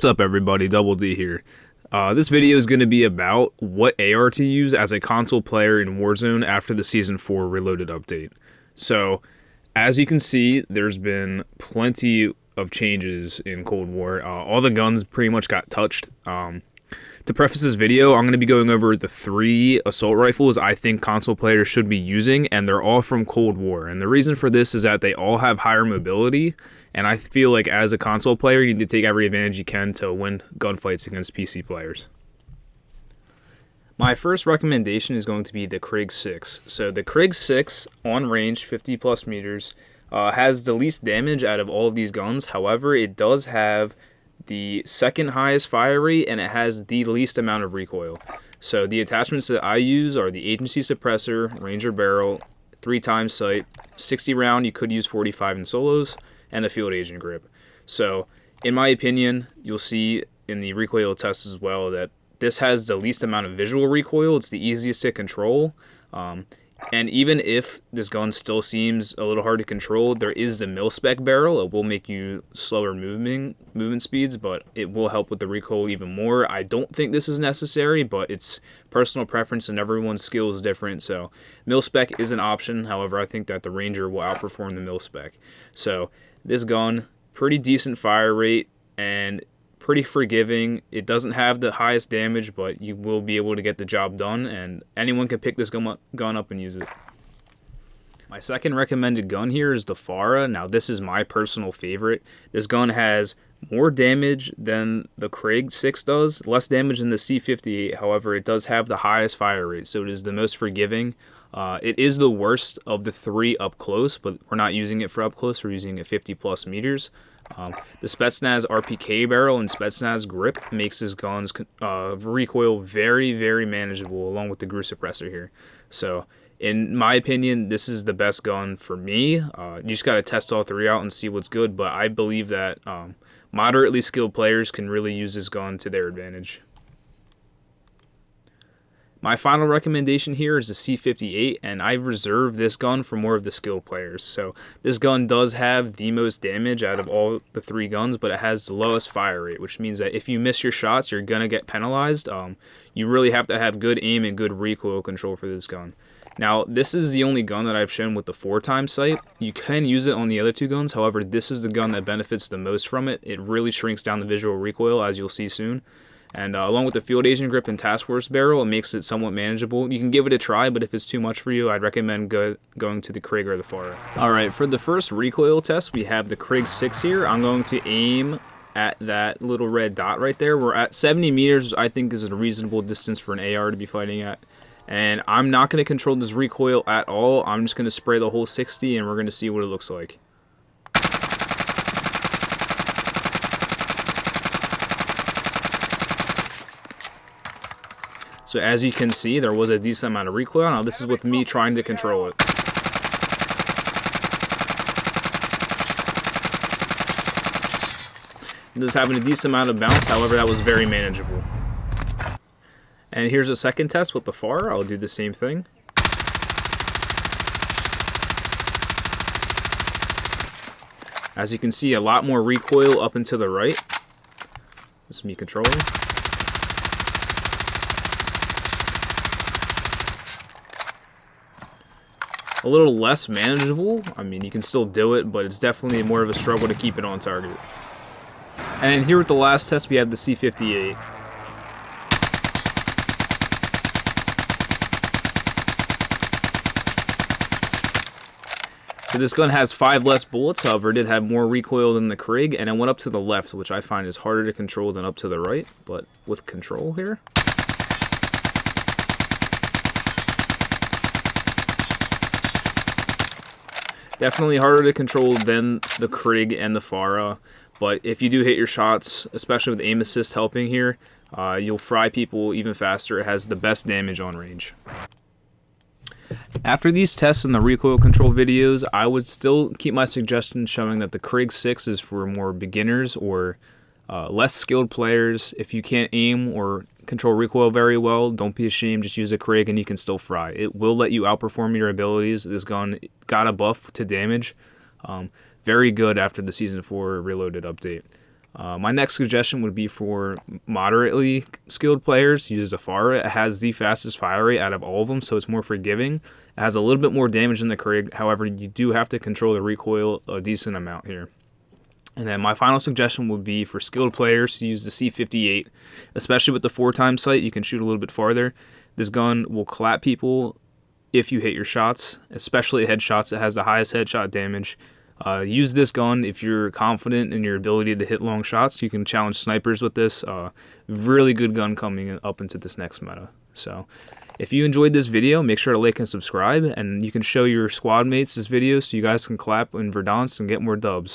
What's up everybody, Double D here. This video is going to be about what AR to use as a console player in Warzone after the Season 4 Reloaded update. So, as you can see, there's been plenty of changes in Cold War. All the guns pretty much got touched. To preface this video, I'm going to be going over the 3 assault rifles I think console players should be using, and they're all from Cold War. And the reason for this is that they all have higher mobility, and I feel like as a console player, you need to take every advantage you can to win gunfights against PC players. My first recommendation is going to be the Krig 6. So the Krig 6, on range, 50 plus meters, has the least damage out of all of these guns. However, it does have the second highest fire rate, and it has the least amount of recoil. So the attachments that I use are the agency suppressor, Ranger barrel, 3x sight, 60 round, you could use 45 in solos, and a field agent grip. So in my opinion, you'll see in the recoil test as well that this has the least amount of visual recoil. It's the easiest to control. And even if this gun still seems a little hard to control, there is the mil-spec barrel. It will make you slower movement speeds, but it will help with the recoil even more. I don't think this is necessary, but it's personal preference and everyone's skill is different. So mil-spec is an option. However, I think that the Ranger will outperform the mil-spec. So this gun, pretty decent fire rate and pretty forgiving. It doesn't have the highest damage, but you will be able to get the job done, and anyone can pick this gun up and use it. My second recommended gun here is the Pharah. Now this is my personal favorite. This gun has more damage than the Krig 6 does, less damage than the C58. However, it does have the highest fire rate, so it is the most forgiving. It is the worst of the 3 up close, but we're not using it for up close. We're using it 50 plus meters. The Spetsnaz RPK barrel and Spetsnaz grip makes this gun's recoil very, very manageable, along with the GRU suppressor here. So, in my opinion, this is the best gun for me. You just got to test all 3 out and see what's good, but I believe that moderately skilled players can really use this gun to their advantage. My final recommendation here is the C58, and I reserve this gun for more of the skilled players. So this gun does have the most damage out of all the 3 guns, but it has the lowest fire rate, which means that if you miss your shots, you're going to get penalized. You really have to have good aim and good recoil control for this gun. Now, this is the only gun that I've shown with the 4x sight. You can use it on the other 2 guns, however, this is the gun that benefits the most from it. It really shrinks down the visual recoil, as you'll see soon. And along with the field agent grip and task force barrel, it makes it somewhat manageable. You can give it a try, but if it's too much for you, I'd recommend going to the Krig or the Pharah. Alright, for the first recoil test, we have the Krig 6 here. I'm going to aim at that little red dot right there. We're at 70 meters, I think is a reasonable distance for an AR to be fighting at. And I'm not going to control this recoil at all. I'm just going to spray the whole 60, and we're going to see what it looks like. So as you can see, there was a decent amount of recoil. Now this is with me trying to control it. It does have a decent amount of bounce, however that was very manageable. And here's a second test with the Pharah. I'll do the same thing. As you can see, a lot more recoil up and to the right. This is me controlling. A little less manageable. I mean, you can still do it, but it's definitely more of a struggle to keep it on target. And here with the last test, we have the C58. So this gun has 5 less bullets, however, it did have more recoil than the Krig, and it went up to the left, which I find is harder to control than up to the right, but with control here. Definitely harder to control than the Krig and the Pharah, but if you do hit your shots, especially with aim assist helping here, you'll fry people even faster. It has the best damage on range. After these tests and the recoil control videos, I would still keep my suggestion showing that the Krig 6 is for more beginners or less skilled players. If you can't aim or control recoil very well, don't be ashamed, just use a Krig and you can still fry. It will let you outperform your abilities. This gun got a buff to damage. Very good after the Season 4 Reloaded update. My next suggestion would be for moderately skilled players. Use the Pharah. It has the fastest fire rate out of all of them, so it's more forgiving. It has a little bit more damage than the Krig. However, you do have to control the recoil a decent amount here. And then my final suggestion would be for skilled players to use the C58, especially with the 4x sight. You can shoot a little bit farther. This gun will clap people if you hit your shots, especially headshots. It has the highest headshot damage. Use this gun if you're confident in your ability to hit long shots. You can challenge snipers with this. Really good gun coming up into this next meta. So if you enjoyed this video, make sure to like and subscribe, and you can show your squad mates this video so you guys can clap in Verdansk and get more dubs.